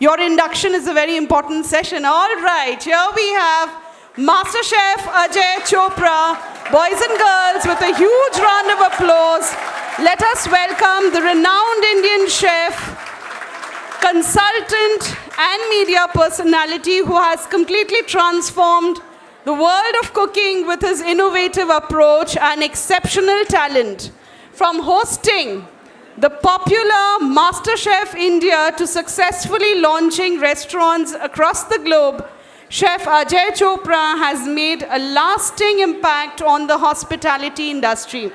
Your induction is a very important session. All right, here we have Master Chef Ajay Chopra. Boys and girls, with a huge round of applause, let us welcome the renowned Indian chef, consultant and media personality who has completely transformed the world of cooking with his innovative approach and exceptional talent. From hosting the popular MasterChef India to successfully launching restaurants across the globe, Chef Ajay Chopra has made a lasting impact on the hospitality industry.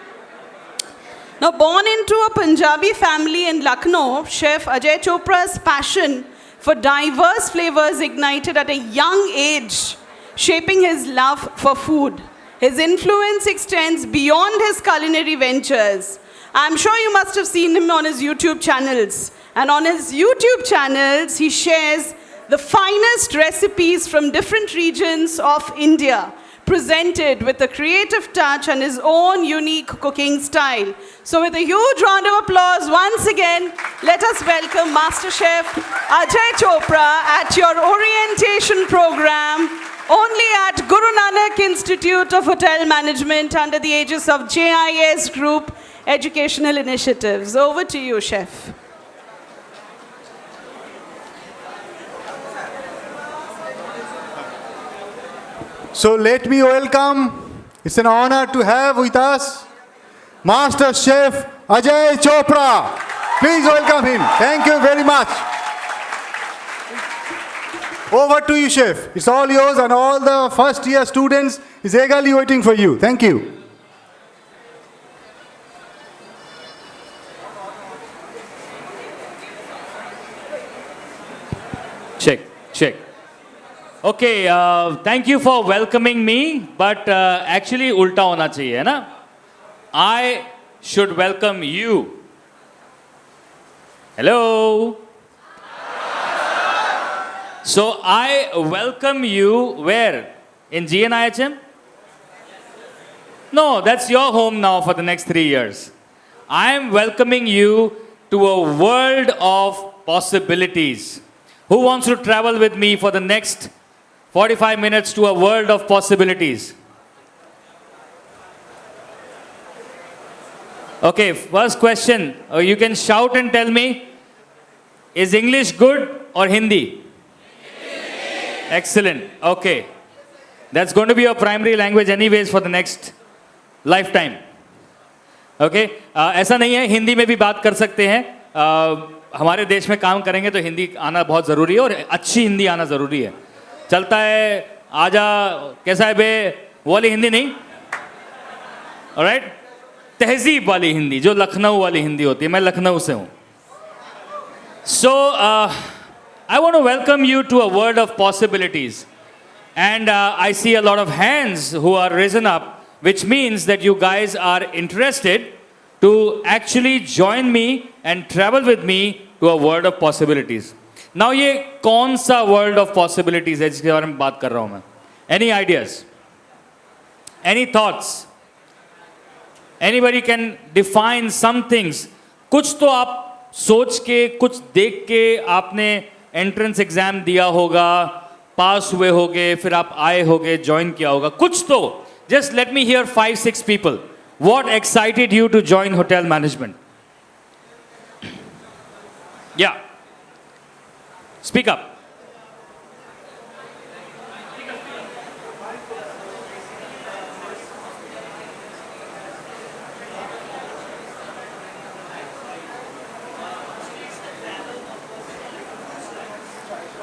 Now, born into a Punjabi family in Lucknow, Chef Ajay Chopra's passion for diverse flavors ignited at a young age, shaping his love for food. His influence extends beyond his culinary ventures. I'm sure you must have seen him on his YouTube channels. And on his YouTube channels, he shares the finest recipes from different regions of India, presented with a creative touch and his own unique cooking style. So with a huge round of applause, once again, let us welcome Master Chef Ajay Chopra at your orientation program, only at Guru Nanak Institute of Hotel Management under the aegis of JIS Group Educational Initiatives. Over to you, Chef. So let me welcome, it's an honor to have with us Master Chef Ajay Chopra. Please welcome him. Thank you very much. Over to you, Chef. It's all yours, and all the first year students is eagerly waiting for you. Thank you. Check. Okay, thank you for welcoming me, but actually उल्टा होना चाहिए है ना? I should welcome you. Hello. So I welcome you where? In GNIHM? No, that's your home now for the next 3 years. I am welcoming you to a world of possibilities. Who wants to travel with me for the next 45 minutes to a world of possibilities? Okay, first question. You can shout and tell me, is English good or Hindi? Excellent. Okay. That's going to be your primary language anyways for the next lifetime. Okay. ऐसा नहीं है, हिंदी में भी बात कर सकते हैं. हमारे देश में काम करेंगे तो हिंदी आना बहुत ज़रूरी है और अच्छी हिंदी आना ज़रूरी है. चलता है आजा कैसा है बे वो वाली हिंदी नहीं, ऑलराइट, तहजीब वाली हिंदी जो लखनऊ वाली हिंदी होती है. मैं लखनऊ से हूँ. सो I want to welcome you to a world of possibilities. And I see a lot of hands who are risen up, which means that you guys are interested to actually join me and travel with me to a world of possibilities. Now ये कौन सा world of possibilities है जिसके बारे में बात कर रहा हूँ मैं? Any ideas? Any thoughts? Anybody can define some things. कुछ तो आप सोच के, कुछ देख के आपने एंट्रेंस एग्जाम दिया होगा, पास हुए होगे, फिर आप आए होगे, ज्वाइन किया होगा, कुछ तो. Just let me hear 5-6 people. What excited you to join hotel management? Yeah. Speak up.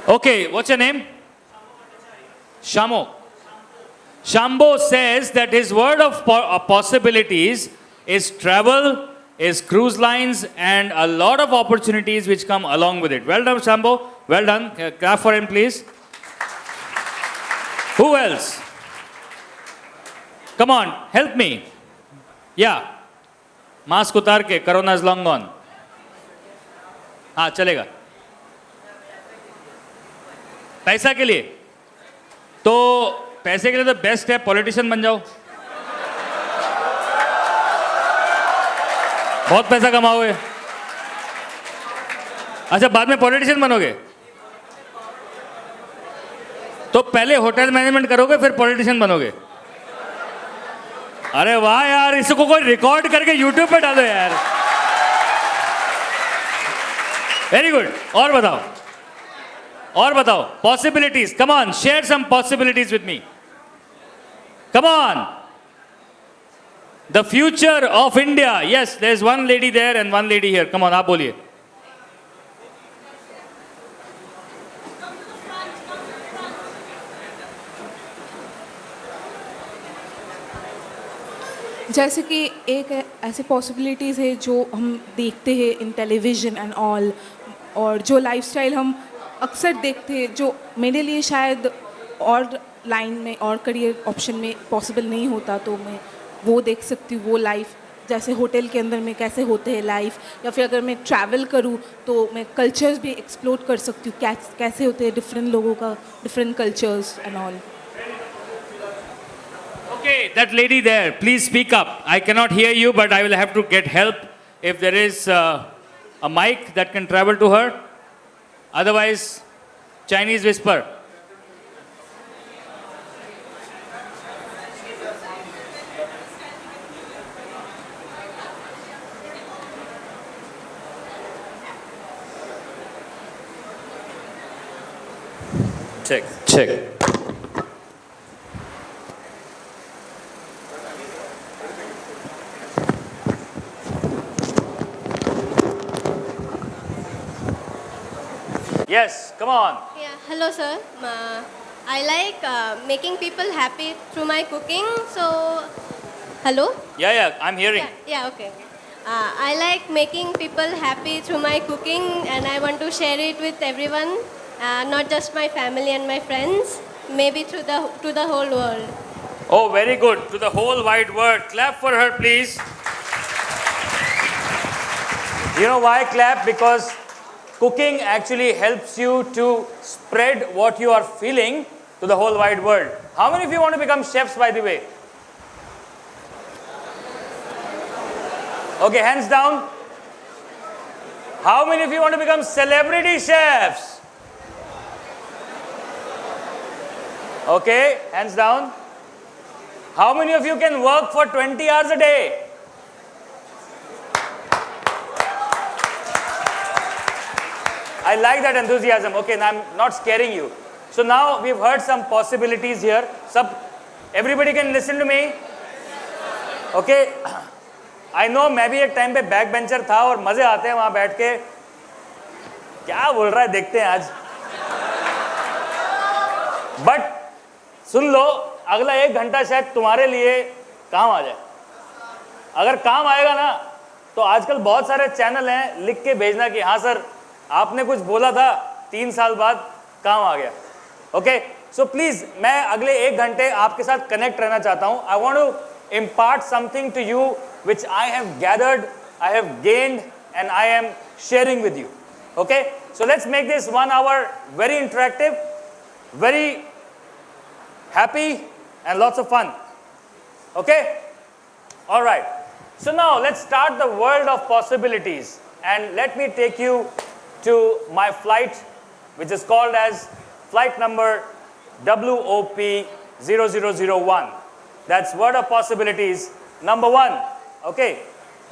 Okay, what's your name? Shamo. Shambo says that his word of possibilities is travel, is cruise lines, and a lot of opportunities which come along with it. Well done, Shambo. Well done. Clap for him, please. Who else? Come on, help me. Yeah. Mask utar ke, Corona is long gone. हाँ, चलेगा. पैसा के लिए तो पैसे के लिए तो बेस्ट है पॉलिटिशियन बन जाओ, बहुत पैसा कमाओगे. अच्छा, बाद में पॉलिटिशियन बनोगे? तो पहले होटल मैनेजमेंट करोगे फिर पॉलिटिशियन बनोगे? अरे वाह यार, इसको कोई रिकॉर्ड करके यूट्यूब पे डालो यार। Very good. और बताओ, और बताओ possibilities. Come on, share some possibilities with me. Come on. The future of India. Yes, there is one lady there and one lady here. Come on, आप बोलिए। जैसे कि एक ऐसे पॉसिबिलिटीज़ है जो हम देखते हैं इन टेलीविज़न एंड ऑल, और जो लाइफस्टाइल हम अक्सर देखते हैं जो मेरे लिए शायद और लाइन में और करियर ऑप्शन में पॉसिबल नहीं होता, तो मैं वो देख सकती हूँ। वो लाइफ जैसे होटल के अंदर में कैसे होते हैं लाइफ, या फिर अगर मैं ट्रैवल करूँ तो मैं कल्चर्स भी एक्सप्लोर कर सकती हूँ, कैसे होते हैं डिफरेंट लोगों का, different cultures and all. Okay, that lady there, please speak up. I cannot hear you, but I will have to get help if there is a mic that can travel to her. Otherwise, Chinese whisper. Check, check. Yes, come on. Yeah, hello sir. I like making people happy through my cooking. So, hello? Yeah, I'm hearing. Yeah, okay. I like making people happy through my cooking, and I want to share it with everyone, not just my family and my friends, maybe to the whole world. Oh, very good. To the whole wide world. Clap for her, please. You know why clap? Because cooking actually helps you to spread what you are feeling to the whole wide world. How many of you want to become chefs, by the way? Okay, hands down. How many of you want to become celebrity chefs? Okay, hands down. How many of you can work for 20 hours a day? I like that enthusiasm. Okay, now I'm not scaring you. So now we've heard some possibilities here. Everybody can listen to me? Okay. I know मैं भी एक time पे back bencher था और मजे आते हैं वहां बैठ के। क्या बोल रहा है देखते हैं आज। बट सुन लो, अगला 1 घंटा शायद तुम्हारे लिए काम आ जाए। अगर काम आएगा ना, तो आजकल बहुत सारे चैनल हैं, लिख के भेजना कि हाँ सर आपने कुछ बोला था, 3 साल बाद काम आ गया। ओके, सो प्लीज मैं अगले 1 घंटे आपके साथ कनेक्ट रहना चाहता हूं। I want to impart something to you which I have gathered, I have gained, and I am sharing with you. Okay, so let's make this 1 hour very interactive, very happy, and lots of fun. Okay, all right. So now let's start the world of possibilities, and let me take you to my flight, which is called as flight number WOP 0001. That's word of possibilities number 1. Okay,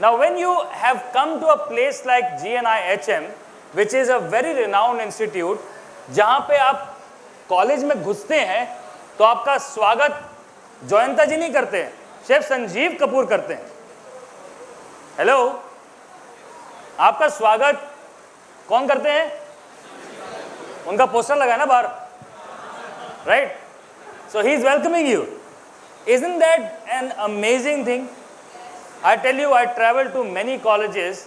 now when you have come to a place like GNIHM, which is a very renowned institute, जहाँ पे आप college में घुसते हैं तो आपका स्वागत जयंता जी नहीं करते हैं, शेफ संजीव कपूर करते हैं। हेलो, आपका स्वागत कौन करते हैं? उनका पोस्टर लगा है ना बाहर, right? So he is welcoming you. Isn't that an amazing thing? I tell you, I travel to many colleges,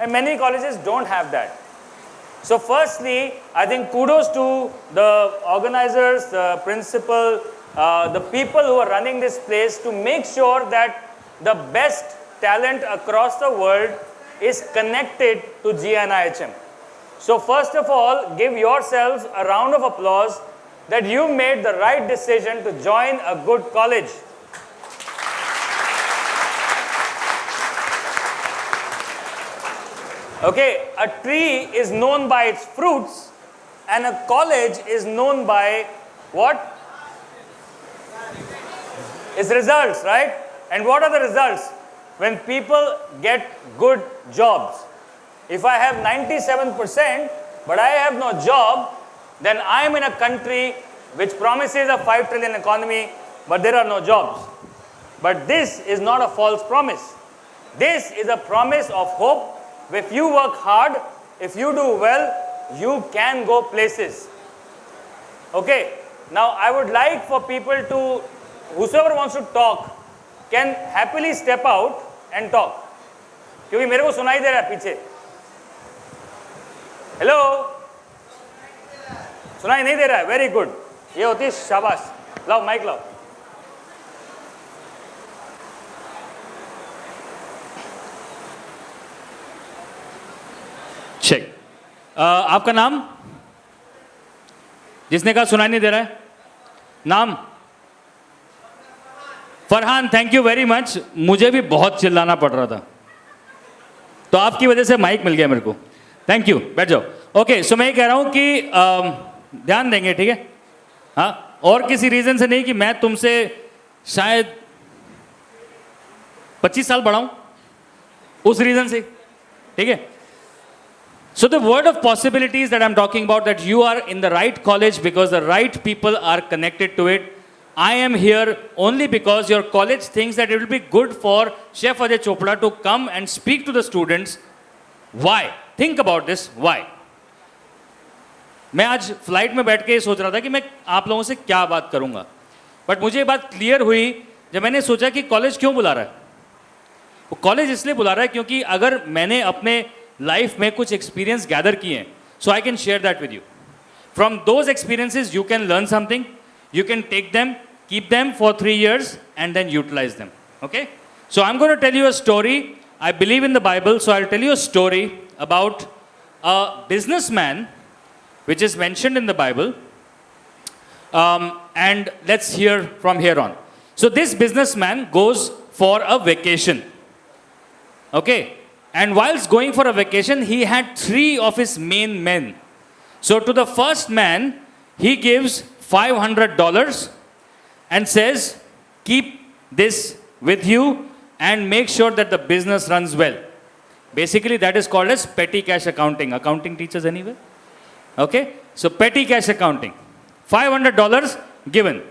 and many colleges don't have that. So firstly, I think kudos to the organizers, the principal, the people who are running this place to make sure that the best talent across the world is connected to GNIHM. So first of all, give yourselves a round of applause that you made the right decision to join a good college. Okay, a tree is known by its fruits and a college is known by What? It's results, right? And what are the results? When people get good jobs. If I have 97%, but I have no job, then I am in a country which promises a 5 trillion economy, but there are no jobs. But this is not a false promise. This is a promise of hope. If you work hard, if you do well, you can go places. Okay, now I would like for people to, whosoever wants to talk, can happily step out and talk. क्योंकि मेरे को सुनाई दे रहा है पीछे. Hello, सुनाई नहीं दे रहा है. Very good. ये होती है शाबाश. लाओ माइक लाओ. चेक. आपका नाम? जिसने कहा सुनाई नहीं दे रहा है, नाम? Farhan. Thank you very much. मुझे भी बहुत चिल्लाना पड़ रहा था, तो आपकी वजह से माइक मिल गया मेरे को. Thank you. बैठ जाओ. ओके, सो मैं ये कह रहा हूं कि ध्यान देंगे, ठीक है? हाँ, और किसी रीजन से नहीं कि मैं तुमसे शायद 25 साल बड़ा हूं, उस रीजन से, ठीक है? So the world of possibilities that I'm talking about, that you are in the right college because the right people are connected to it. I am here only because your college thinks that it will be good for Chef Ajay Chopra to come and speak to the students. Why? Think about this. Why? मैं आज flight में बैठ के सोच रहा था कि मैं आप लोगों से क्या बात करूंगा, बट मुझे ये बात क्लियर हुई जब मैंने सोचा कि कॉलेज क्यों बुला रहा है. वो कॉलेज इसलिए बुला रहा है क्योंकि अगर मैंने अपने लाइफ में कुछ एक्सपीरियंस गैदर किए हैं, so I can share that with you. From those experiences you can learn something, you can take them, keep them for 3 years and then utilize them. Okay, so I'm going to tell you a story. I believe in the Bible, so I'll tell you a story about a businessman which is mentioned in the Bible, and let's hear from here on. So this businessman goes for a vacation. Okay, and whilst going for a vacation, he had 3 of his main men. So to the first man, he gives $500 and says, keep this with you and make sure that the business runs well. Basically, that is called as petty cash accounting. Accounting teachers anyway? Okay, so petty cash accounting. $500 given.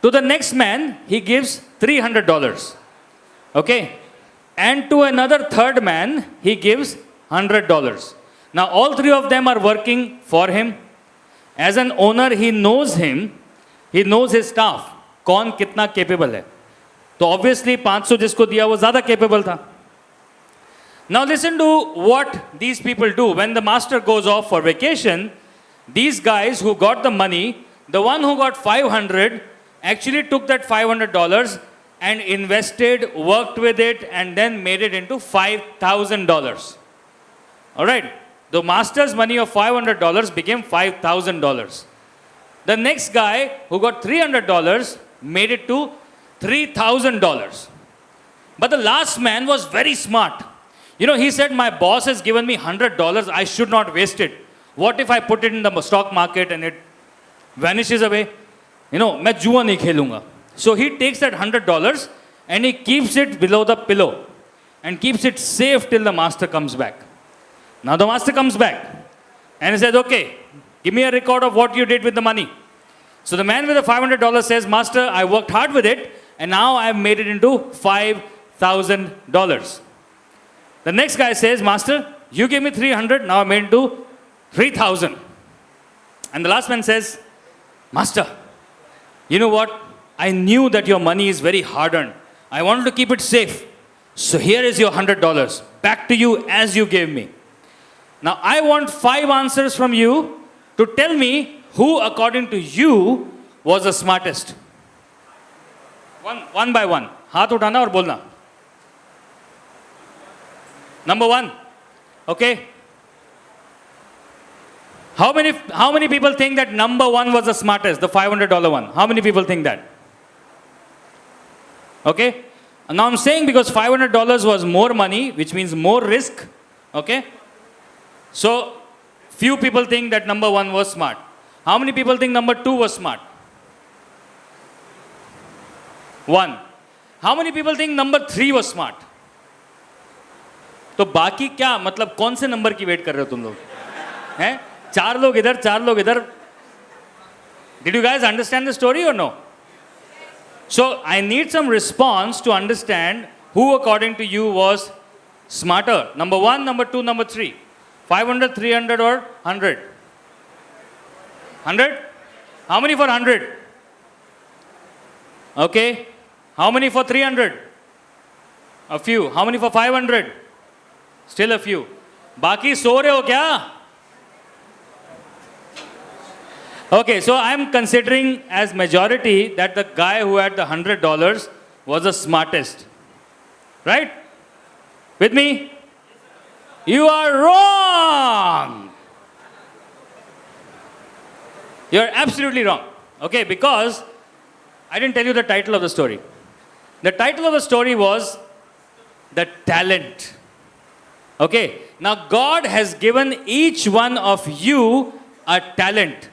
To the next man, he gives $300. Okay, and to another third man, he gives $100. Now, all 3 of them are working for him. As an owner, he knows him, he knows his staff, कौन कितना capable है. तो obviously 500 जिसको दिया वो ज़्यादा capable था. Now listen to what these people do. When the master goes off for vacation, these guys who got the money, the one who got 500 actually took that $500 and invested, worked with it, and then made it into $5,000. All right. The master's money of $500 became $5,000. The next guy who got $300 made it to $3,000. But the last man was very smart. You know, he said, my boss has given me $100, I should not waste it. What if I put it in the stock market and it vanishes away? You know, मैं जुआ नहीं खेलूंगा. So he takes that $100 and he keeps it below the pillow and keeps it safe till the master comes back. Now the master comes back and he says, okay, give me a record of what you did with the money. So the man with the $500 says, master, I worked hard with it and now I have made it into $5,000. The next guy says, master, you gave me 300, now I made it into 3,000. And the last man says, master, you know what? I knew that your money is very hard earned. I wanted to keep it safe. So here is your $100 back to you as you gave me. Now, I want 5 answers from you to tell me who, according to you, was the smartest. One by one. हाथ उठाना और बोलना. Number 1. Okay. How many people think that number 1 was the smartest, the $500 one? How many people think that? Okay. And now I'm saying because $500 was more money, which means more risk. Okay. So, few people think that number 1 was smart. How many people think number 2 was smart? 1. How many people think number 3 was smart? तो बाकी क्या मतलब कौन से number की wait कर रहे हो तुम लोग हैं? 4 लोग इधर 4 लोग इधर. Did you guys understand the story or no? So I need some response to understand who according to you was smarter. Number 1, number 2, number 3. 500, 300 or 100? 100? How many for 100? Okay. How many for 300? A few. How many for 500? Still a few. बाकी सो रहे हो क्या? Okay, so I'm considering as majority that the guy who had the $100 was the smartest. Right? With me? You are wrong. You're absolutely wrong. Okay, because I didn't tell you the title of the story. The title of the story was The Talent. Okay, now God has given each one of you a talent.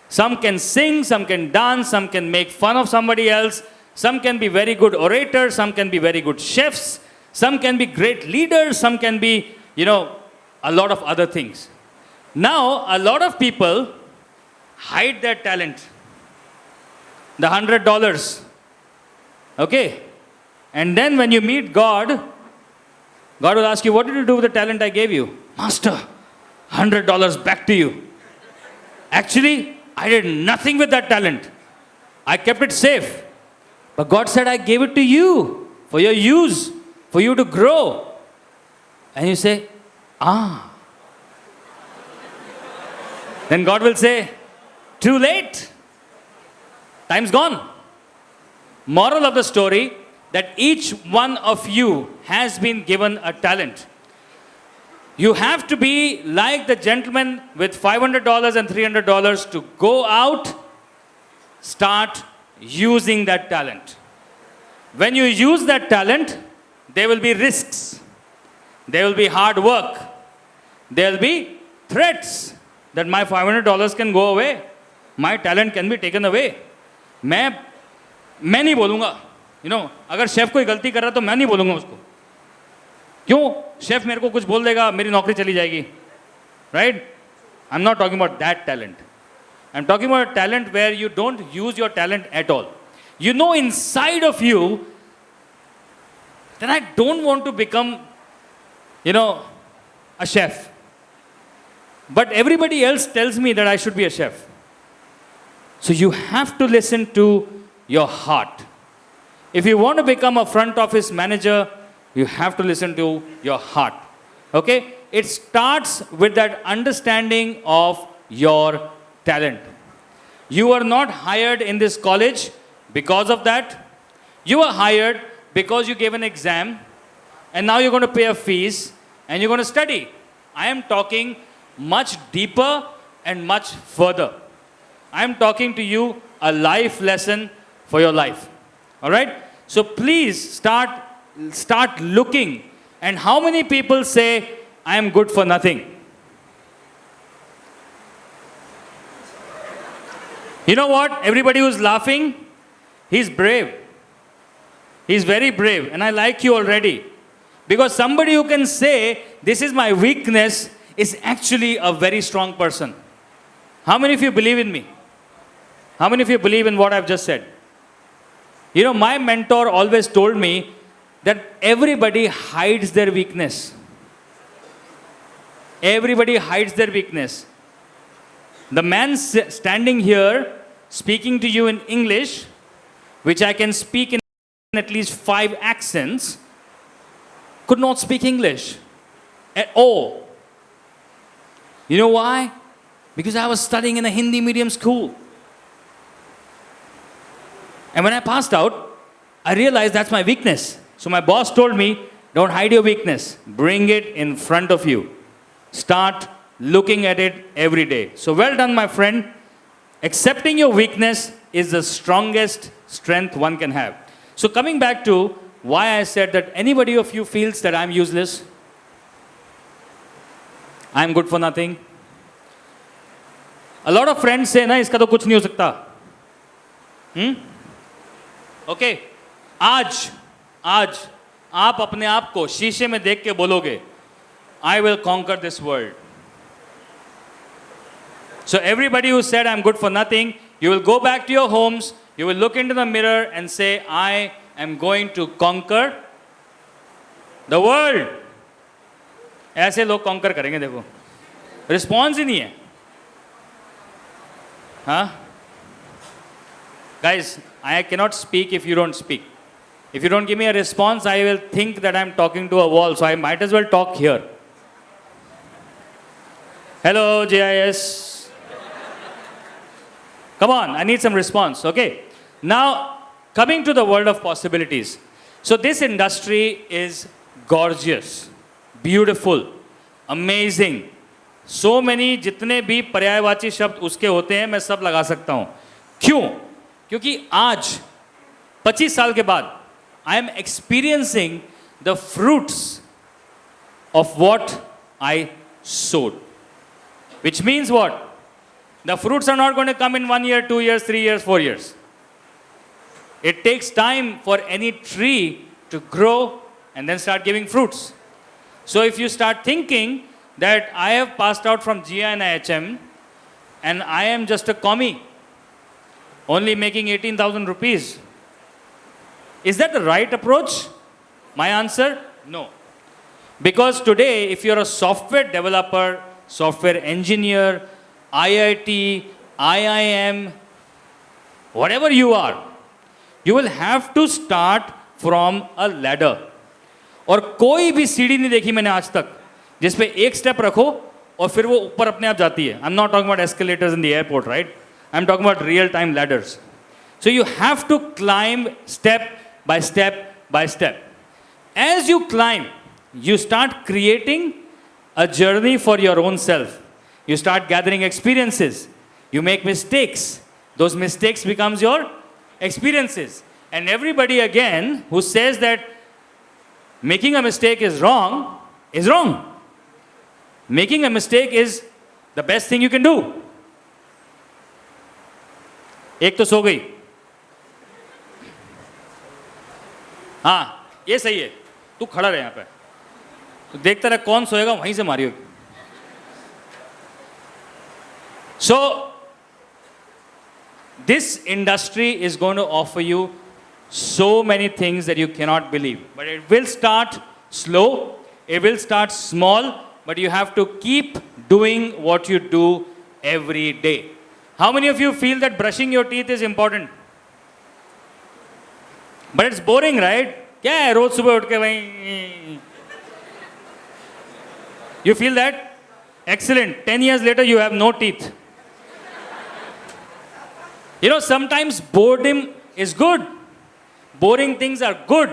Some can sing, some can dance, some can make fun of somebody else, some can be very good orators, some can be very good chefs, some can be great leaders, some can be, a lot of other things. Now, a lot of people hide their talent. The $100. Okay? And then when you meet God, God will ask you, what did you do with the talent I gave you? Master, $100 back to you. Actually, I did nothing with that talent. I kept it safe. But God said, I gave it to you for your use, for you to grow. And you say, Then God will say, too late. Time's gone. Moral of the story, that each one of you has been given a talent. You have to be like the gentleman with $500 and $300 to go out, start using that talent. When you use that talent, there will be risks. There will be hard work. There will be threats that my $500 can go away. My talent can be taken away. मैं नहीं बोलूँगा. अगर chef कोई गलती कर रहा है तो मैं नहीं बोलूँगा उसको. क्यों? शेफ मेरे को कुछ बोल देगा, मेरी नौकरी चली जाएगी. Right? I'm not talking about that talent. I'm talking about a talent where you don't use your talent at all. You know inside of you that I don't want to become, a chef. But everybody else tells me that I should be a chef. So you have to listen to your heart. If you want to become a front office manager, you have to listen to your heart. Okay? It starts with that understanding of your talent. You are not hired in this college because of that. You are hired because you gave an exam and now you're going to pay a fees and you're going to study. I am talking much deeper and much further. I am talking to you a life lesson for your life. All right? So please start looking. And how many people say, I am good for nothing? You know what? Everybody who's laughing, he's brave. He's very brave. And I like you already. Because somebody who can say, this is my weakness, is actually a very strong person. How many of you believe in me? How many of you believe in what I've just said? My mentor always told me that everybody hides their weakness. Everybody hides their weakness. The man standing here speaking to you in English, which I can speak in at least 5 accents, could not speak English at all. You know why? Because I was studying in a Hindi medium school. And when I passed out, I realized that's my weakness. So my boss told me, don't hide your weakness. Bring it in front of you. Start looking at it every day. So well done, my friend. Accepting your weakness is the strongest strength one can have. So coming back to why I said that anybody of you feels that I'm useless, I'm good for nothing. A lot of friends say, na, iska to kuch nahi ho sakta. Okay आज आज आप अपने आप को शीशे में देख के बोलोगे I will conquer this world. So everybody who said I'm good for nothing, you will go back to your homes, you will look into the mirror and say, I am going to conquer the world. ऐसे लोग conquer करेंगे. देखो response ही नहीं है. हाँ guys, I cannot speak if you don't speak. If you don't give me a response, I will think that I'm talking to a wall, so I might as well talk here. Hello JIS. Come on, I need some response. Okay. Now, coming to the world of possibilities. So this industry is gorgeous, beautiful, amazing. So many जितने भी पर्यायवाची शब्द उसके होते हैं मैं सब लगा सकता हूँ. क्यों? क्योंकि आज 25 साल के बाद I am experiencing the fruits of what I sowed. Which means what? The fruits are not going to come in 1 year, 2 years, 3 years, 4 years. It takes time for any tree to grow and then start giving fruits. So if you start thinking that I have passed out from GI and IHM and I am just a commie, only making 18,000 rupees, is that the right approach? My answer, no. Because today, if you're a software developer, software engineer, IIT, IIM, whatever you are, you will have to start from a ladder. और कोई भी सीढ़ी नहीं देखी मैंने आज तक जिस पे एक स्टेप रखो और फिर वो ऊपर अपने आप जाती है. I'm not talking about escalators in the airport, right? I'm talking about real-time ladders. So you have to climb step by step by step. As you climb, you start creating a journey for your own self. You start gathering experiences. You make mistakes. Those mistakes becomes your experiences. And everybody again who says that making a mistake is wrong, is wrong. Making a mistake is the best thing you can do. एक तो सो गई. हाँ ये सही है. तू खड़ा रहे यहाँ पे. तो देखता रहे कौन सोएगा वहीं से मारी होगी. So, this industry is going to offer you so many things that you cannot believe. But it will start slow, it will start small, but you have to keep doing what you do every day. How many of you feel that brushing your teeth is important? But it's boring, right? क्या है रोज सुबह उठ के वहीं. You feel that? Excellent. 10 years later you have no teeth. You know, sometimes boredom is good. Boring things are good.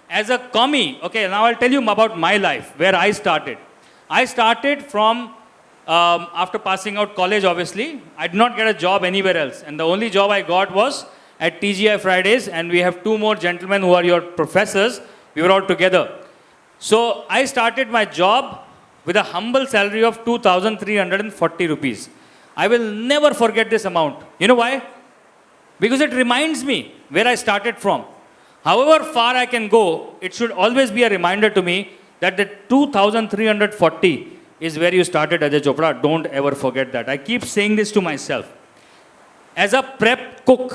As a commie, okay, now I'll tell you about my life, where I started. I started from, after passing out college, obviously. I did not get a job anywhere else. And the only job I got was at TGI Fridays, and we have 2 more gentlemen who are your professors. We were all together. So I started my job with a humble salary of 2,340 rupees. I will never forget this amount. You know why? Because it reminds me where I started from. However far I can go, it should always be a reminder to me that the 2,340 is where you started, Ajay Chopra. Don't ever forget that. I keep saying this to myself. As a prep cook,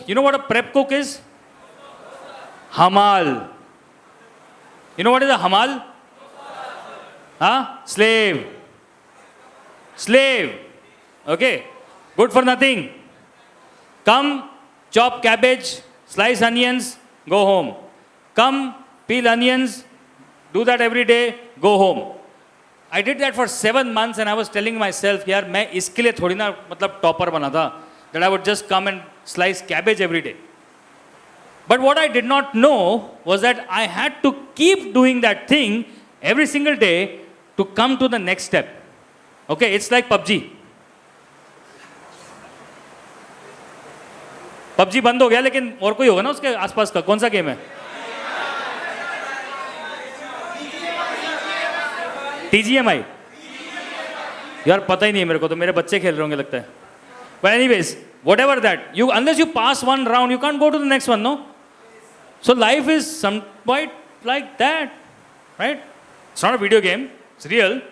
you know what a prep cook is? Hamal. You know what is a hamal? Huh? Slave. Okay. Good for nothing. Come, chop cabbage, slice onions, go home. Come, peel onions, do that every day, go home. I did that for 7 months and I was telling myself, यार मैं इसके लिए थोड़ी ना मतलब topper बना था, that I would just come and slice cabbage every day. But what I did not know was that I had to keep doing that thing every single day to come to the next step. Okay, it's like PUBG. PUBG बंद हो गया लेकिन और कोई होगा ना उसके आसपास का. कौन सा गेम है? TGMI. यार पता ही नहीं है मेरे को, तो मेरे बच्चे खेल रहे होंगे लगता है. But anyways, whatever that, you unless you pass one round, you can't go to the next one, no? So life is somewhat like that, right? It's not a video game, it's real,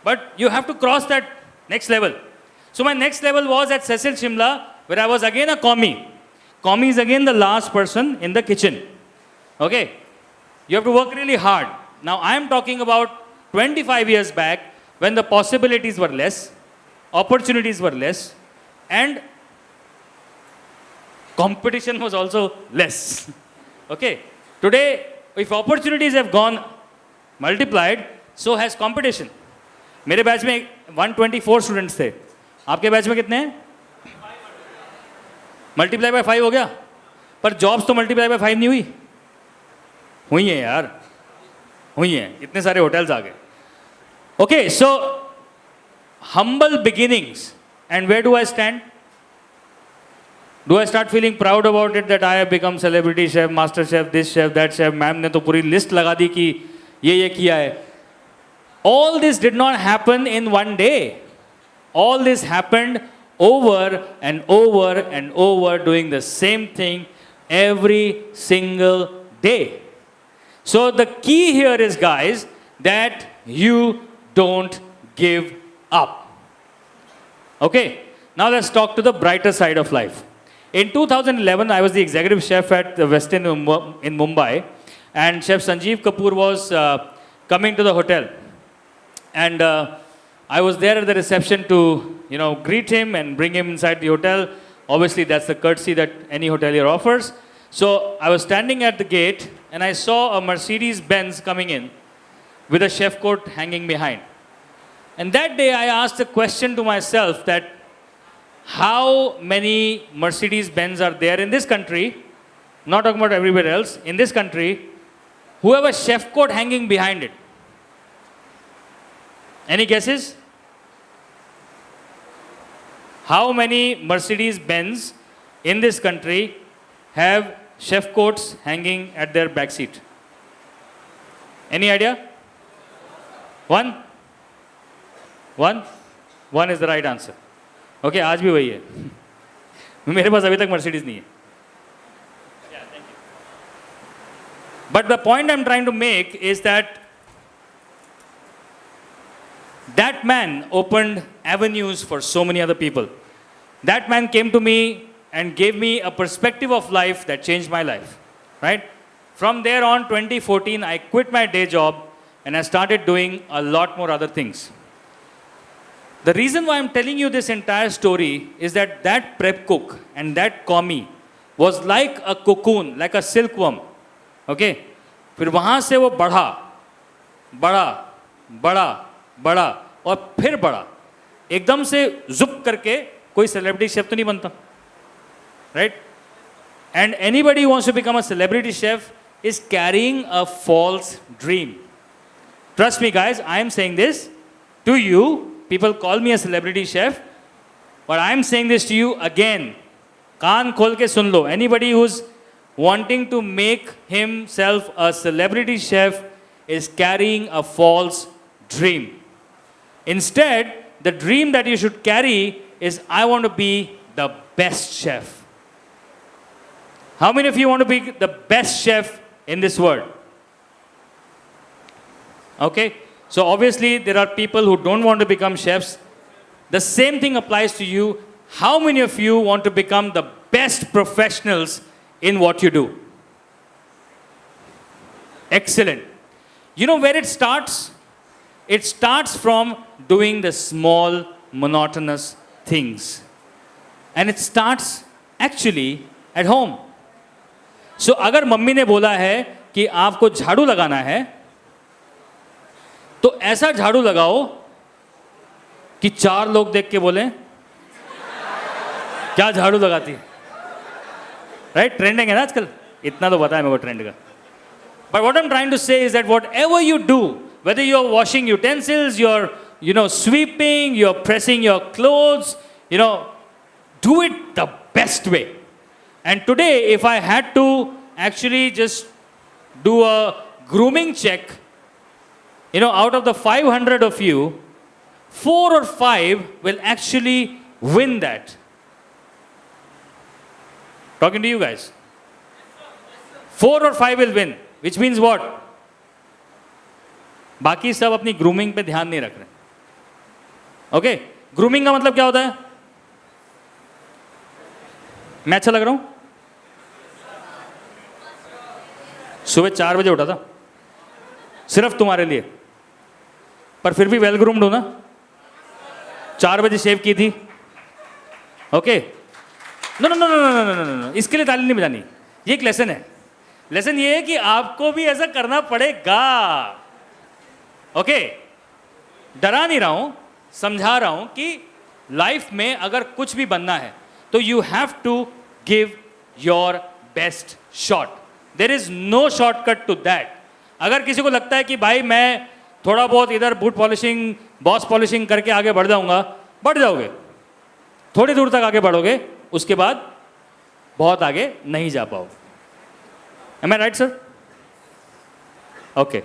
but you have to cross that next level. So my next level was at Cecil Shimla, where I was again a commie. Commie is again the last person in the kitchen. Okay? You have to work really hard. Now I am talking about 25 years back when the possibilities were less, opportunities were less, and competition was also less. Okay? Today, if opportunities have gone multiplied, so has competition. मेरे batch में 124 students थे. आपके batch में कितने हैं? Multiply by 5 हो गया, पर जॉब्स तो मल्टीप्लाई बाय 5 नहीं हुई. हुई है यार, हुई है. इतने सारे होटल्स आ गए. Okay, so humble beginnings, and where do I stand? Do I start feeling proud about it that I have become celebrity chef, master chef, this chef, that chef? Ma'am ने तो पूरी लिस्ट लगा दी कि ये किया है. All this did not happen in one day. All this happened over and over and over, doing the same thing every single day. So the key here is, guys, that you don't give up. Okay, now let's talk to the brighter side of life. In 2011, I was the executive chef at the Westin in Mumbai, and Chef Sanjeev Kapoor was coming to the hotel. And I was there at the reception to, greet him and bring him inside the hotel. Obviously, that's the courtesy that any hotelier offers. So I was standing at the gate, and I saw a Mercedes-Benz coming in with a chef coat hanging behind. And that day, I asked a question to myself that how many Mercedes-Benz are there in this country, not talking about everywhere else, in this country, who have a chef coat hanging behind it? Any guesses? How many Mercedes-Benz in this country have chef coats hanging at their back seat? Any idea? One? One? One is the right answer. Okay, आज भी वही है. मेरे पास अभी तक Mercedes नहीं है. Yeah, thank you. But the point I'm trying to make is that that man opened avenues for so many other people. That man came to me and gave me a perspective of life that changed my life, right? From there on, 2014, I quit my day job and I started doing a lot more other things. The reason why I'm telling you this entire story is that that prep cook and that commie was like a cocoon, like a silkworm, okay? फिर वहाँ से वो बढ़ा, बढ़ा, बढ़ा, बढ़ा और फिर बढ़ा. एकदम से जुप करके कोई celebrity chef तो नहीं बनता, right? And anybody who wants to become a celebrity chef is carrying a false dream. Trust me, guys, I am saying this to you. People call me a celebrity chef, but I am saying this to you again. कान खोल के सुन लो. Anybody who's wanting to make himself a celebrity chef is carrying a false dream. Instead, the dream that you should carry is, I want to be the best chef. How many of you want to be the best chef in this world? Okay? So obviously, there are people who don't want to become chefs. The same thing applies to you. How many of you want to become the best professionals in what you do? Excellent. You know where it starts? It starts from doing the small, monotonous things. And it starts actually at home. So अगर mummy ने बोला है कि आपको झाड़ू लगाना है, तो ऐसा झाड़ू लगाओ कि 4 लोग देख के बोलें क्या झाड़ू लगाती है, राइट? ट्रेंडिंग है ना आजकल, इतना तो पता है मेरे को ट्रेंड का. But what I'm trying to say is that whatever you do, whether you're washing utensils, you're sweeping, you're pressing your clothes, do it the best way. And today, if I had to actually just do a grooming check, out of the 500 of you, 4 or 5 will actually win that. Talking to you guys. 4 or 5 will win, which means what? बाकी सब अपनी grooming पे ध्यान नहीं रख रहे. Okay, grooming का मतलब क्या होता है? मैं अच्छा लग रहा हूं? सुबह 4 बजे उठा था सिर्फ तुम्हारे लिए, पर फिर भी वेल ग्रूम्ड हूं ना. 4 बजे शेव की थी. Okay, no no no no no no no no, इसके लिए ताली नहीं बजानी. ये एक लेसन है. लेसन ये है कि आपको भी ऐसा करना पड़ेगा. ओके, डरा नहीं रहा हूं, समझा रहा हूं कि लाइफ में अगर कुछ भी बनना है तो you have to give your best shot. There is no shortcut to that. अगर किसी को लगता है कि भाई मैं थोड़ा बहुत इधर बूट पॉलिशिंग, बॉस पॉलिशिंग करके आगे बढ़ जाऊंगा, बढ़ जाओगे, थोड़ी दूर तक आगे बढ़ोगे, उसके बाद बहुत आगे नहीं जा पाओगे. Am I right, sir? Okay.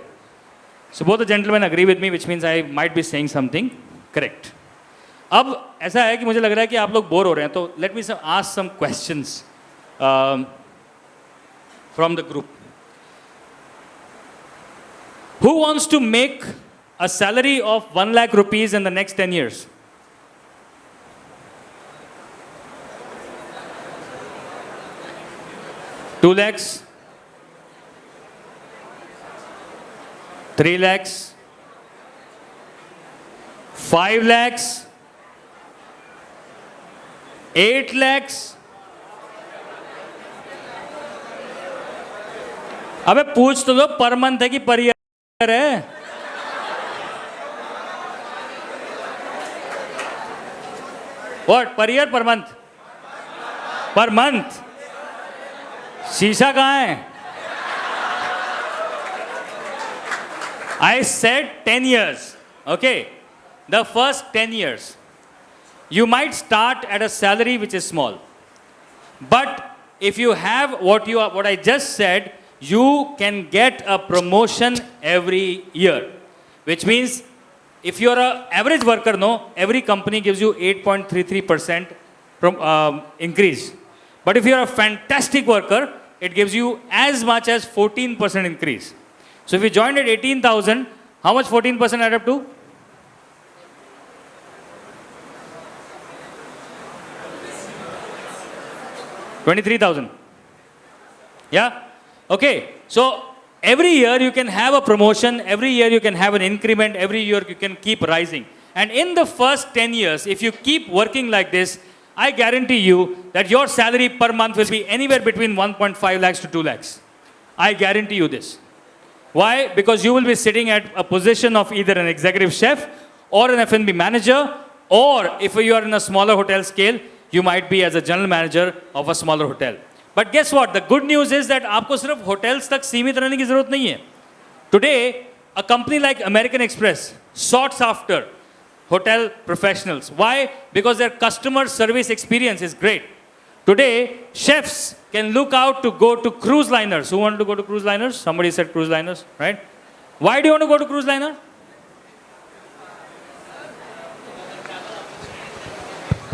So both the gentlemen agree with me, which means I might be saying something correct. अब ऐसा है कि मुझे लग रहा है कि आप लोग बोर हो रहे हैं, तो let me ask some questions from the group. Who wants to make a salary of 1 lakh rupees in the next 10 years? Two lakhs? 3 lakhs, 5 lakhs, 8 lakhs. अबे पूछ तो दो, पर मंथ है कि पर ईयर है? What, per year, per month? Per month. शीशा कहाँ है? I said 10 years. Okay, the first 10 years. You might start at a salary which is small, but if you have what I just said, you can get a promotion every year, which means if you're an average worker, no, every company gives you 8.33% increase. But if you're a fantastic worker, it gives you as much as 14% increase. So if you joined at 18,000, how much 14% add up to? 23,000. Yeah? Okay. So every year you can have a promotion, every year you can have an increment, every year you can keep rising. And in the first 10 years, if you keep working like this, I guarantee you that your salary per month will be anywhere between 1.5 lakhs to 2 lakhs. I guarantee you this. Why? Because you will be sitting at a position of either an executive chef or an F&B manager, or if you are in a smaller hotel scale, you might be as a general manager of a smaller hotel. But guess what? The good news is that आपको सिर्फ hotels तक सीमित रहने की जरूरत नहीं है. Today, a company like American Express sought after hotel professionals. Why? Because their customer service experience is great. Today, chefs can look out to go to cruise liners. Who want to go to cruise liners? Somebody said cruise liners, right? Why do you want to go to cruise liner?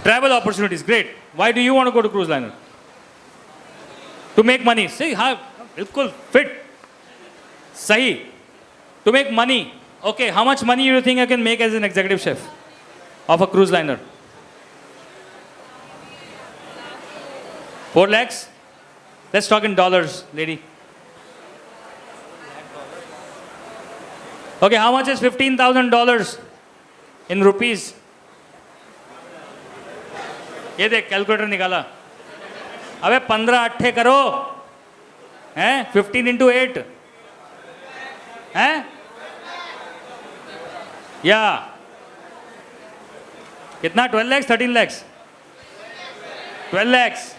Travel opportunities, great. Why do you want to go to cruise liner? To make money. See, हाँ, बिल्कुल fit. सही. To make money. Okay, how much money do you think I can make as an executive chef of a cruise liner? 4 lakhs? Let's talk in dollars, lady. Okay, how much is $15,000 in rupees? ये देख calculator निकाला. अबे 15 अट्ठे करो, हैं? 15 into 8, हैं? या कितना? 12 lakhs, 13 lakhs? 12 lakhs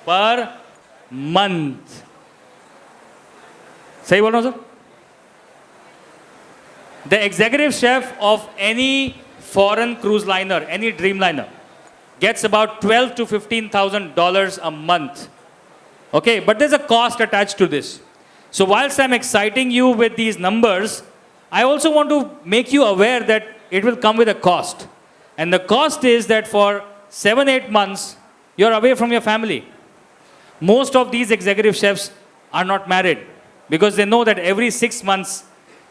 per month. सही बोल रहा हूँ sir? The executive chef of any foreign cruise liner, any dreamliner, gets about $12,000 to $15,000 a month. Okay, but there's a cost attached to this. So whilst I'm exciting you with these numbers, I also want to make you aware that it will come with a cost. And the cost is that for 7-8 months, you're away from your family. most of these executive chefs are not married because they know that every 6 months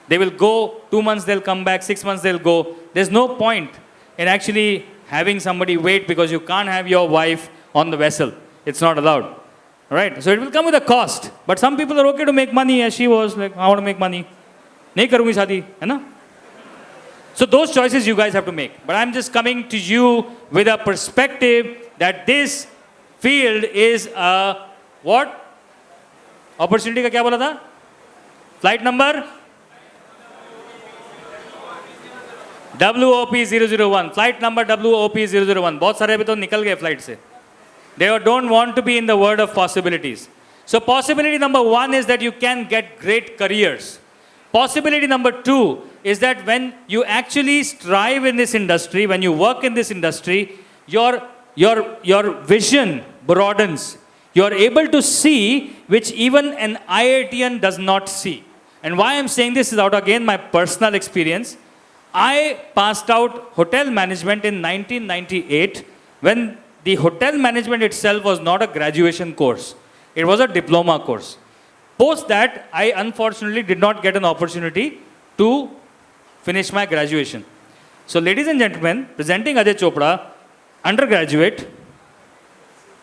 they will go, 2 months they'll come back, 6 months they'll go. There's no point in actually having somebody wait because you can't have your wife on the vessel. It's not allowed. Right? So it will come with a cost. But some people are okay to make money, as she was like, I want to make money. नहीं करूँगी शादी, है ना? So those choices you guys have to make. But I'm just coming to you with a perspective that this field is a what? Opportunity का क्या बोला था? Flight number? WOP001. Flight number WOP001. बहुत सारे अभी तो निकल गए flight से. They don't want to be in the world of possibilities. So possibility number 1 is that you can get great careers. Possibility number 2 is that when you actually strive in this industry, when you work in this industry, your vision broadens. You are able to see which even an IITian does not see. And why I'm saying this is out again my personal experience. I passed out hotel management in 1998 when the hotel management itself was not a graduation course. It was a diploma course. Post that, I unfortunately did not get an opportunity to finish my graduation. So ladies and gentlemen, presenting Ajay Chopra, undergraduate,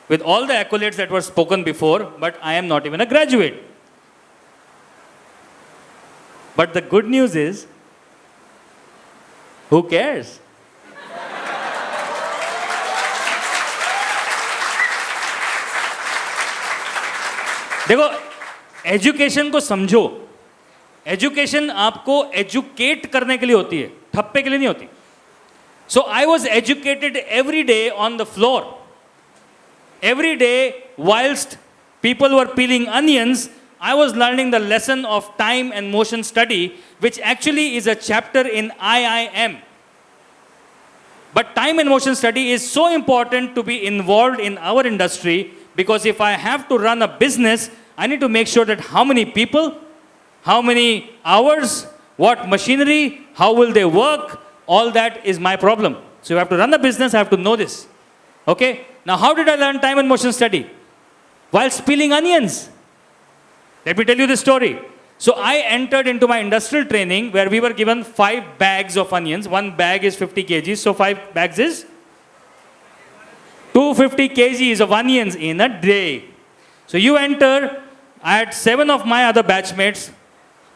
with all the accolades that were spoken before, but I am not even a graduate. But the good news is, who cares? देखो education को समझो. Education आपको educate करने के लिए होती है, ठप्पे के लिए नहीं होती. So I was educated every day on the floor. Every day whilst people were peeling onions, I was learning the lesson of time and motion study, which actually is a chapter in IIM. But time and motion study is so important to be involved in our industry, because if I have to run a business, I need to make sure that how many people, how many hours, what machinery, how will they work, all that is my problem. So if I have to run a business, I have to know this. Okay? Now how did I learn time and motion study? While peeling onions. Let me tell you the story. So I entered into my industrial training where we were given 5 bags of onions. One bag is 50 kgs, so 5 bags is 250 kgs of onions in a day. So you enter, I had 7 of my other batchmates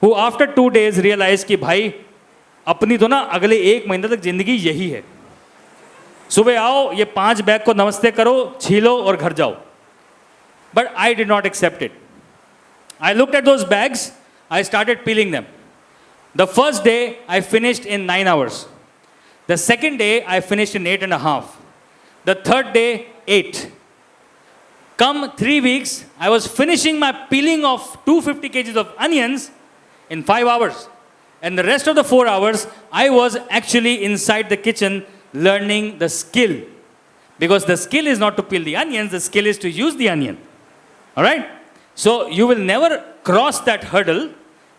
who after 2 days realized कि भाई अपनी तो ना अगले 1 महीने तक जिंदगी यही है. सुबह आओ, ये 5 बैग को नमस्ते करो, छीलो और घर जाओ. But I did not accept it. I looked at those bags, I started peeling them. The first day, I finished in 9 hours. The second day, I finished in 8.5. The third day, 8. Come 3 weeks, I was finishing my peeling of 250 kgs of onions in 5 hours. And the rest of the 4 hours, I was actually inside the kitchen learning the skill. Because the skill is not to peel the onions, the skill is to use the onion. All right? So you will never cross that hurdle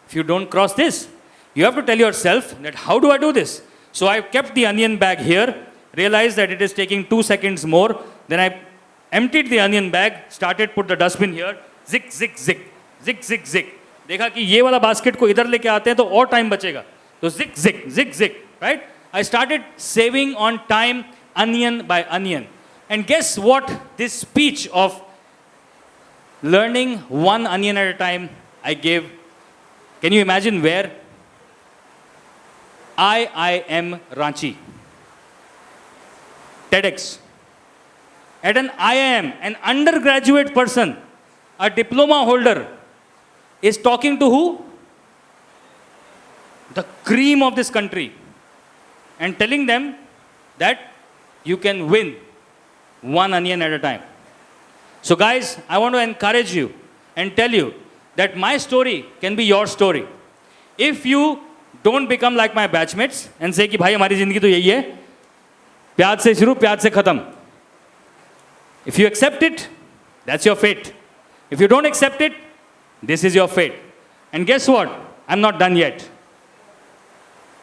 if you don't cross this. You have to tell yourself that how do I do this? So I kept the onion bag here, realized that it is taking 2 seconds more. Then I emptied the onion bag, started put the dustbin here, zig, zig, zig, zig, zig, zig. देखा कि ये वाला basket को इधर लेके आते हैं तो और टाइम बचेगा. तो zig, zig, zig, zig, right? I started saving on time, onion by onion. And guess what? This speech of learning 1 onion at a time I gave. Can you imagine where? IIM Ranchi. TEDx. At an IIM, an undergraduate person, a diploma holder, is talking to who? The cream of this country. And telling them that you can win 1 onion at a time. So guys, I want to encourage you and tell you that my story can be your story. If you don't become like my batchmates and say कि भाई हमारी जिंदगी तो यही है, प्याज से शुरू, प्याज से खत्म. If you accept it, that's your fate. If you don't accept it, this is your fate. And guess what? I'm not done yet.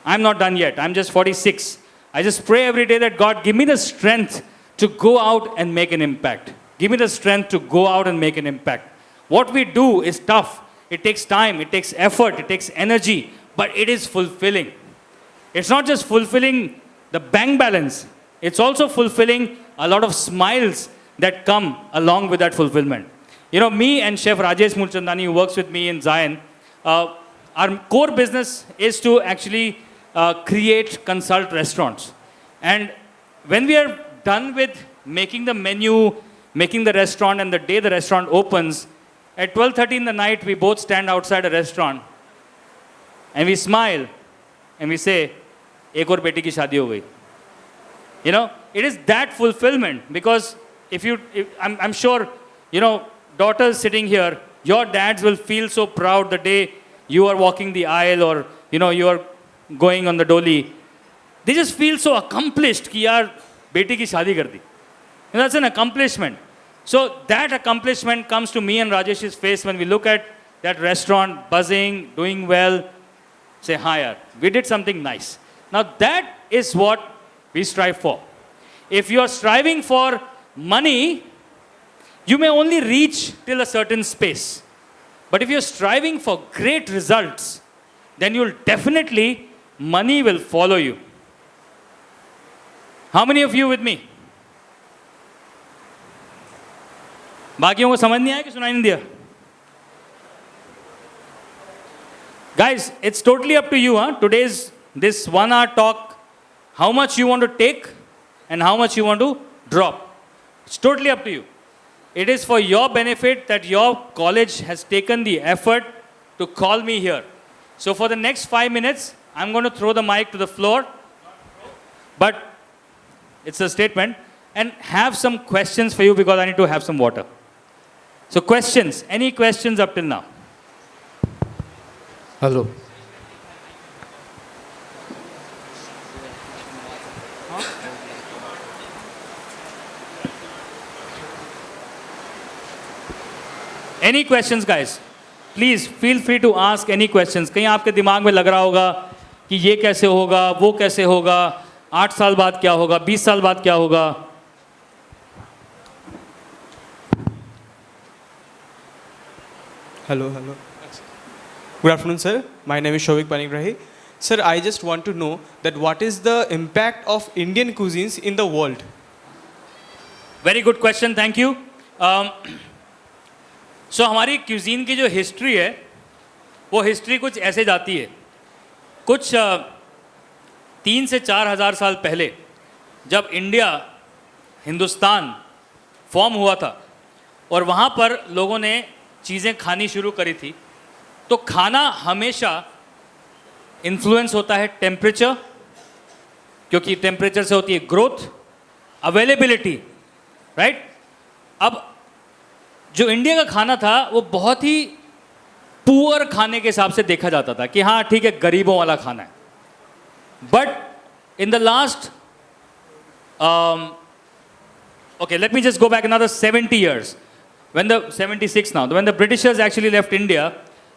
I'm not done yet. I'm just 46. I just pray every day that God give me the strength to go out and make an impact. Give me the strength to go out and make an impact. What we do is tough. It takes time, it takes effort, it takes energy, but it is fulfilling. It's not just fulfilling the bank balance, it's also fulfilling a lot of smiles that come along with that fulfillment. You know, me and Chef Rajesh Mulchandani, who works with me in Zion, our core business is to actually create, consult restaurants. And when we are done with making the menu, making the restaurant, and the day the restaurant opens, at 12:30 in the night, we both stand outside a restaurant and we smile and we say, "Ek aur beti ki shaadi ho gayi." You know, it is that fulfillment because I'm sure, you know, daughters sitting here, your dads will feel so proud the day you are walking the aisle or, you know, you are going on the dolly. They just feel so accomplished कि यार बेटी की शादी कर दी. And that's an accomplishment. So that accomplishment comes to me and Rajesh's face when we look at that restaurant buzzing, doing well, say, "Hi, yaar, we did something nice." Now that is what we strive for. If you are striving for money, you may only reach till a certain space. But if you're striving for great results, then you'll definitely, money will follow you. How many of you with me? बाकियों को समझ नहीं आया कि सुनाई नहीं दिया? Guys, it's totally up to you, huh? Today's this 1 hour talk, how much you want to take and how much you want to drop. It's totally up to you. It is for your benefit that your college has taken the effort to call me here. So for the next 5 minutes, I'm going to throw the mic to the floor. But it's a statement. And have some questions for you because I need to have some water. So questions. Any questions up till now? Hello. Any questions, guys? Please feel free to ask any questions. कहीं आपके दिमाग में लग रहा होगा कि ये कैसे होगा, वो कैसे होगा, 8 साल बाद क्या होगा, 20 साल बाद क्या होगा? Hello. Good afternoon, sir. My name is Shovik Panigrahi. Sir, I just want to know that what is the impact of Indian cuisines in the world? Very good question. Thank you. So हमारी cuisine की जो history है, वो history कुछ ऐसे जाती है. कुछ 3 से 4 हज़ार साल पहले जब इंडिया, हिंदुस्तान फॉर्म हुआ था और वहाँ पर लोगों ने चीज़ें खानी शुरू करी थी, तो खाना हमेशा इन्फ्लुएंस होता है टेम्परेचर, क्योंकि टेम्परेचर से होती है ग्रोथ, अवेलेबिलिटी, राइट? अब जो इंडिया का खाना था वो बहुत ही पुअर खाने के हिसाब से देखा जाता था कि हाँ ठीक है, गरीबों वाला खाना है. But in the last okay, let me just go back another 70 years. When the 76 now, when the Britishers actually left India,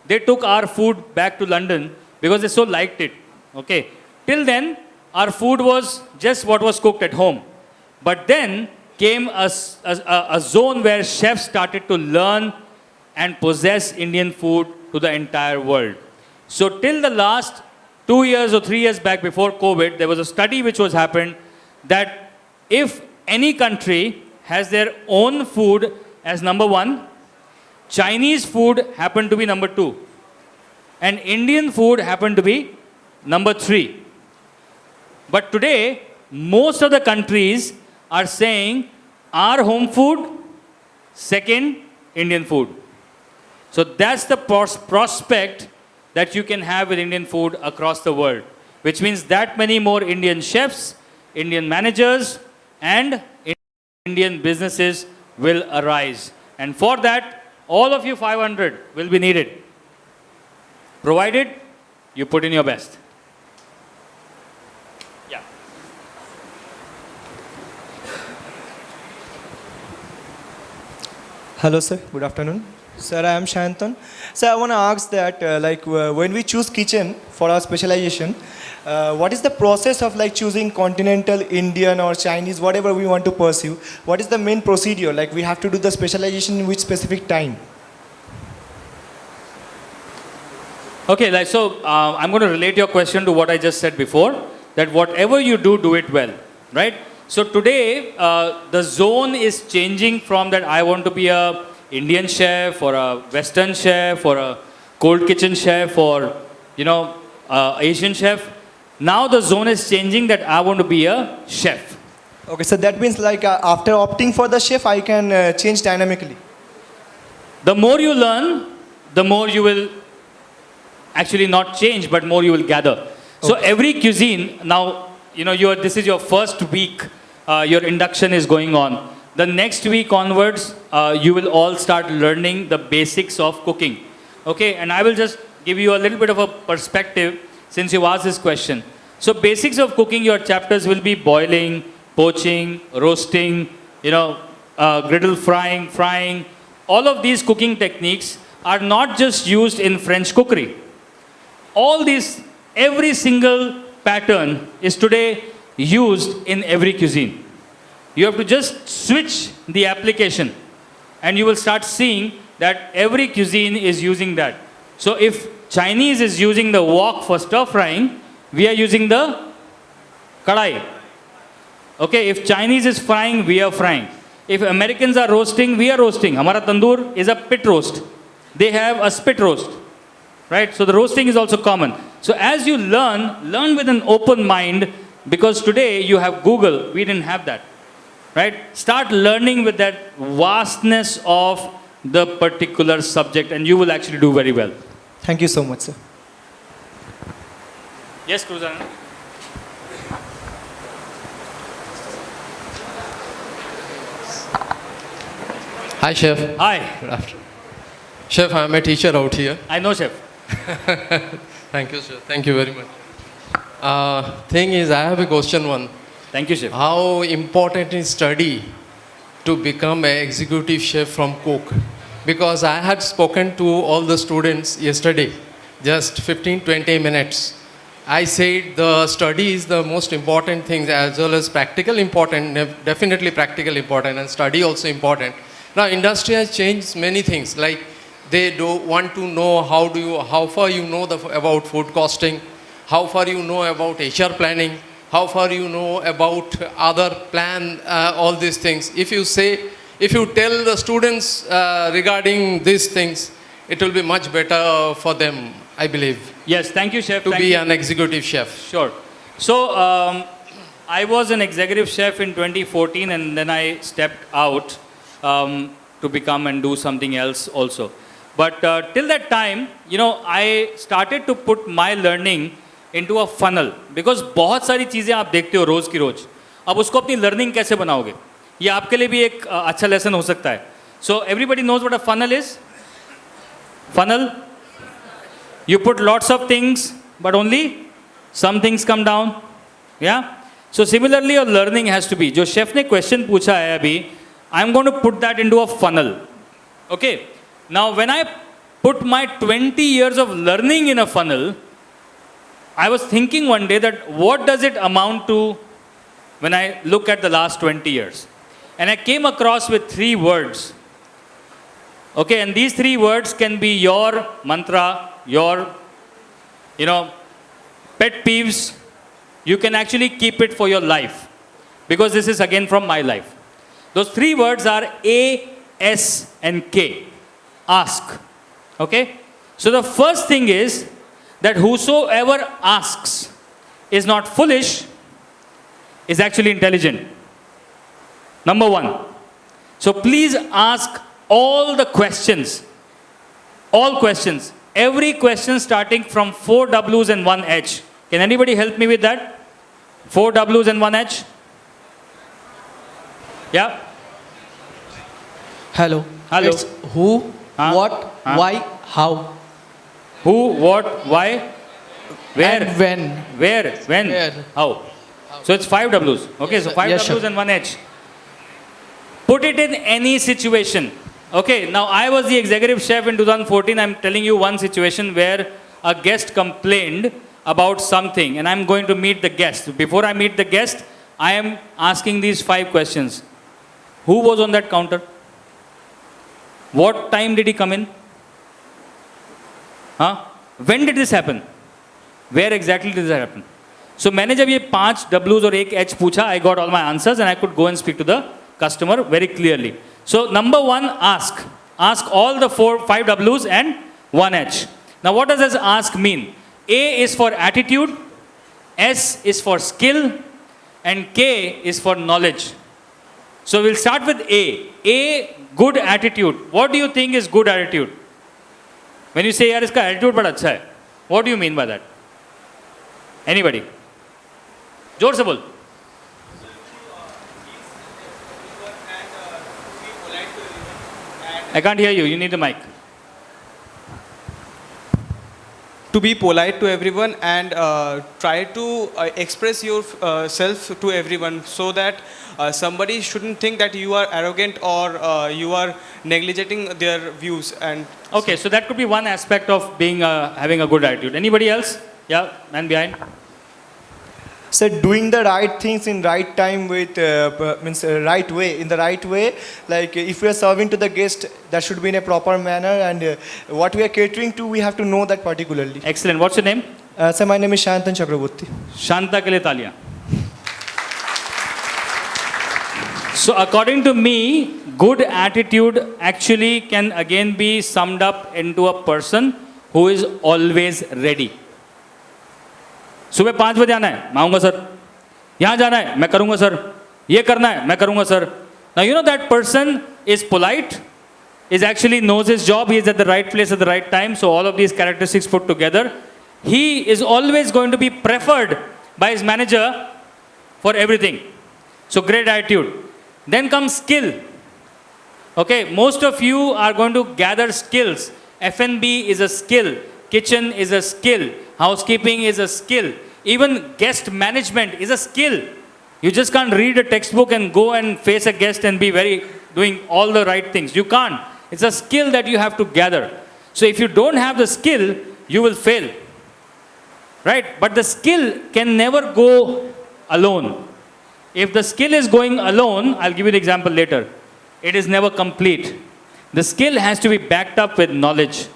they took our food back to London because they so liked it. Okay, till then our food was just what was cooked at home. But then came a zone where chefs started to learn and possess Indian food to the entire world. So till the last 2 years or 3 years back before COVID, there was a study which was happened that if any country has their own food as number 1, Chinese food happened to be number 2, and Indian food happened to be number 3. But today, most of the countries are saying our home food, second, Indian food. So that's the prospect that you can have with Indian food across the world, which means that many more Indian chefs, Indian managers, and Indian businesses will arise. And for that, all of you 500 will be needed, provided you put in your best. Yeah. Hello, sir. Good afternoon. Sir, I am Shantan. Sir, I want to ask that, when we choose kitchen for our specialization, what is the process of like choosing continental, Indian, or Chinese, whatever we want to pursue? What is the main procedure? Like, we have to do the specialization in which specific time? Okay, I'm going to relate your question to what I just said before, that whatever you do, do it well, right? So today, the zone is changing from that I want to be a Indian chef or a Western chef or a cold kitchen chef or, Asian chef. Now the zone is changing that I want to be a chef. Okay, so that means like after opting for the chef, I can change dynamically. The more you learn, the more you will actually not change, but more you will gather. So every cuisine, now, this is your first week, your induction is going on. The next week onwards, you will all start learning the basics of cooking. Okay, and I will just give you a little bit of a perspective since you asked this question. So basics of cooking, your chapters will be boiling, poaching, roasting, griddle frying. All of these cooking techniques are not just used in French cookery. Every single pattern is today used in every cuisine. You have to just switch the application and you will start seeing that every cuisine is using that. So if Chinese is using the wok for stir frying, we are using the kadai. Okay, if Chinese is frying, we are frying. If Americans are roasting, we are roasting. Hamara tandoor is a pit roast. They have a spit roast. Right? So the roasting is also common. So as you learn with an open mind, because today you have Google, we didn't have that. Right? Start learning with that vastness of the particular subject and you will actually do very well. Thank you so much, sir. Yes, Cruzana. Hi, Chef. Hi. Good afternoon. Chef, I am a teacher out here. I know, Chef. Thank you, sir. Thank you very much. Thing is, I have a question one. Thank you, Chef. How important is study to become an executive chef from cook? Because I had spoken to all the students yesterday, just 15-20 minutes. I said the study is the most important thing as well as practical important, definitely practical important and study also important. Now industry has changed many things, like they do want to know how far you know about food costing, how far you know about HR planning, how far you know about other plan, all these things. If you tell the students regarding these things, it will be much better for them, I believe. Yes, thank you, Chef. To be an executive chef. Sure. So, I was an executive chef in 2014 and then I stepped out to become and do something else also. But till that time, I started to put my learning into a funnel. Because बहुत सारी चीज़ें आप देखते हो रोज़ की रोज़. अब उसको अपनी learning कैसे बनाओगे? ये आपके लिए भी एक अच्छा lesson हो सकता है. So, everybody knows what a funnel is? Funnel? You put lots of things, but only some things come down. Yeah? So similarly, your learning has to be. जो chef ने question पूछा है अभी, I'm going to put that into a funnel. Okay? Now, when I put my 20 years of learning in a funnel, I was thinking one day that what does it amount to when I look at the last 20 years? And I came across with 3 words. Okay, and these 3 words can be your mantra, your, pet peeves. You can actually keep it for your life. Because this is again from my life. Those 3 words are A, S, and K. Ask. Okay? So the first thing is that whosoever asks is not foolish, is actually intelligent. Number 1. So please ask all the questions. All questions. Every question starting from 4 W's and 1 H. Can anybody help me with that? 4 W's and 1 H? Yeah? Hello. Hello. It's who, what, why, how. Who, what, why, where, And when. Where, when, Where. how. So it's 5 W's. Okay, Yes, so sir. 5 Yes, W's sir. and 1 H. Put it in any situation. Okay, now I was the executive chef in 2014. I'm telling you one situation where a guest complained about something and I'm going to meet the guest. Before I meet the guest, I am asking these 5 questions. Who was on that counter? What time did he come in? Huh? When did this happen? Where exactly did this happen? So मैंने जब ये 5 W's और 1 H पूछा, I got all my answers and I could go and speak to the customer very clearly. So number 1, ask. Ask all the 5 W's and 1 H. Now what does this ask mean? A is for attitude, S is for skill, and K is for knowledge. So we'll start with A. A, good attitude. What do you think is good attitude? When you say, यार इसका attitude बड़ा अच्छा है, what do you mean by that? Anybody? जोर से बोल. I can't hear you. You need the mic. To be polite to everyone and try to express yourself to everyone so that somebody shouldn't think that you are arrogant or you are neglecting their views. And Okay, so that could be one aspect of being having a good attitude. Anybody else? Yeah, man behind. So doing the right things in right time with means right way, in the right way. Like if we are serving to the guest, that should be in a proper manner, and what we are catering to, we have to know that particularly. Excellent. What's your name? So my name is Shantan Chakraborty. Shanta के लिए तालियां. So according to me, good attitude actually can again be summed up into a person who is always ready. सुबह 5 बजे आना है, मैं आऊँगा sir. यहाँ जाना है, मैं करूँगा सर. ये करना है, मैं करूँगा sir. Now you know that person is polite, is actually knows his job, he is at the right place at the right time. So all of these characteristics put together, he is always going to be preferred by his manager for everything. So great attitude. Then comes skill. Okay, most of you are going to gather skills. F&B is a skill. Kitchen is a skill. Housekeeping is a skill. Even guest management is a skill. You just can't read a textbook and go and face a guest and be doing all the right things. You can't. It's a skill that you have to gather. So if you don't have the skill, you will fail. Right? But the skill can never go alone. If the skill is going alone, I'll give you the example later. It is never complete. The skill has to be backed up with knowledge.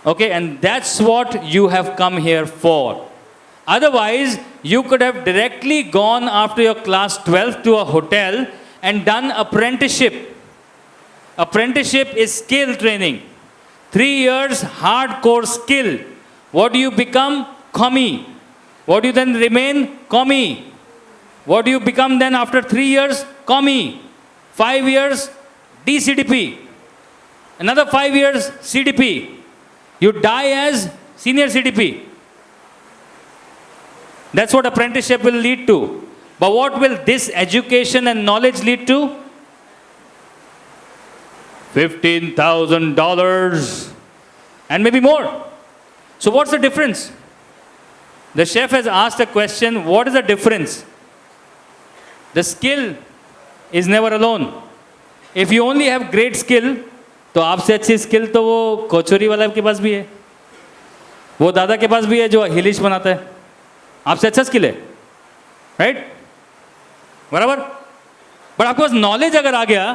Okay, and that's what you have come here for. Otherwise, you could have directly gone after your class 12 to a hotel and done apprenticeship. Apprenticeship is skill training. 3 years hardcore skill. What do you become? Commie. What do you then remain? Commie. What do you become then after 3 years? Commie. 5 years DCDP. Another 5 years CDP. You die as senior CDP. That's what apprenticeship will lead to. But what will this education and knowledge lead to? $15,000 and maybe more. So what's the difference? The chef has asked a question, what is the difference? The skill is never alone. If you only have great skill, तो आपसे अच्छी skill तो वो कोचोरी वाला के पास भी है, वो दादा के पास भी है जो हिलिश बनाता है. आपसे अच्छा स्किल है, राइट? बराबर? पर आपके पास नॉलेज अगर आ गया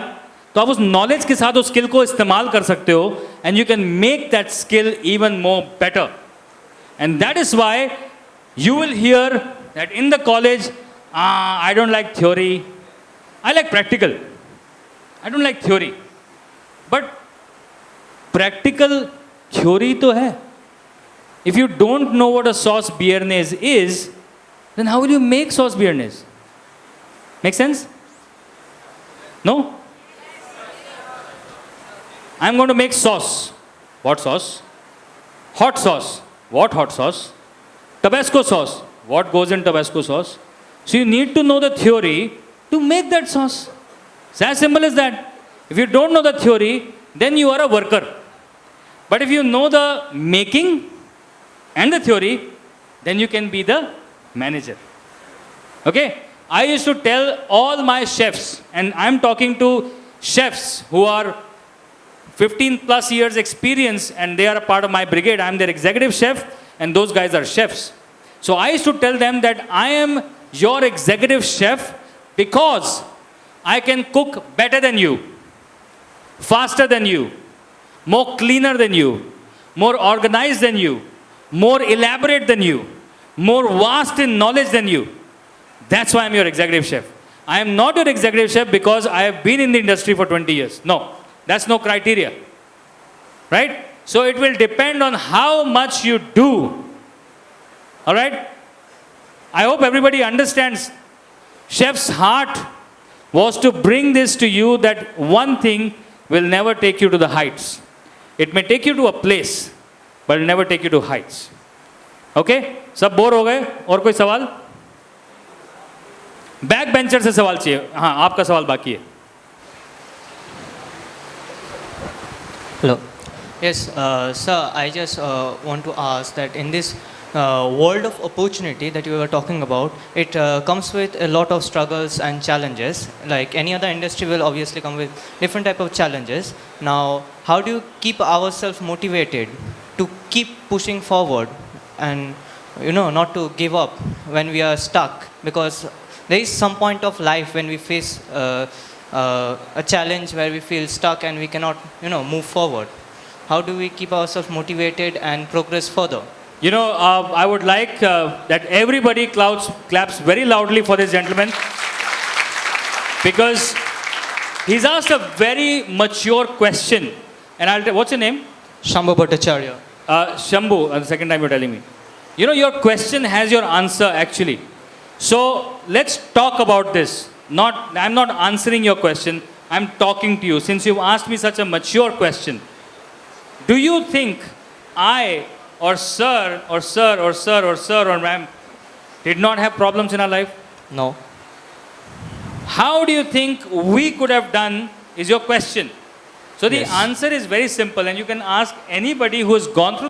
तो आप उस नॉलेज के साथ उस स्किल को इस्तेमाल कर सकते हो, and you can make that skill even more better. And that is why you will hear that in the college, I don't like theory, I like practical. I don't like theory. But practical theory to hai. If you don't know what a sauce béarnaise is, then how will you make sauce béarnaise? Make sense? No? I'm going to make sauce. What sauce? Hot sauce. What hot sauce? Tabasco sauce. What goes in Tabasco sauce? So you need to know the theory to make that sauce. It's as simple as that. If you don't know the theory, then you are a worker. But if you know the making and the theory, then you can be the manager. Okay? I used to tell all my chefs, and I'm talking to chefs who are 15 plus years experience, and they are a part of my brigade. I'm their executive chef, and those guys are chefs. So I used to tell them that I am your executive chef because I can cook better than you, faster than you, more cleaner than you, more organized than you, more elaborate than you, more vast in knowledge than you. That's why I'm your executive chef. I am not your executive chef because I have been in the industry for 20 years. No, that's no criteria. Right? So it will depend on how much you do. All right? I hope everybody understands. Chef's heart was to bring this to you, that one thing will never take you to the heights. It may take you to a place, but it will never take you to heights. Okay? सब bore हो गए? और कोई सवाल? Back bencher से सवाल चाहिए. हाँ, आपका सवाल बाकी है. Hello. Yes, sir, I just want to ask that in this world of opportunity that you were talking about, it comes with a lot of struggles and challenges. Like any other industry will obviously come with different type of challenges. Now, how do you keep ourselves motivated to keep pushing forward and, you know, not to give up when we are stuck? Because there is some point of life when we face a challenge where we feel stuck and we cannot, you know, move forward. How do we keep ourselves motivated and progress further? You know, I would like that everybody claps very loudly for this gentleman, because he's asked a very mature question. And what's your name? Shambhu Bhattacharya. Shambhu, the second time you're telling me. You know, your question has your answer actually. So let's talk about this. I'm not answering your question. I'm talking to you. Since you've asked me such a mature question, do you think I or sir or sir or sir or sir or ma'am did not have problems in our life? No. How do you think we could have done is your question. So the Yes. answer is very simple, and you can ask anybody who has gone through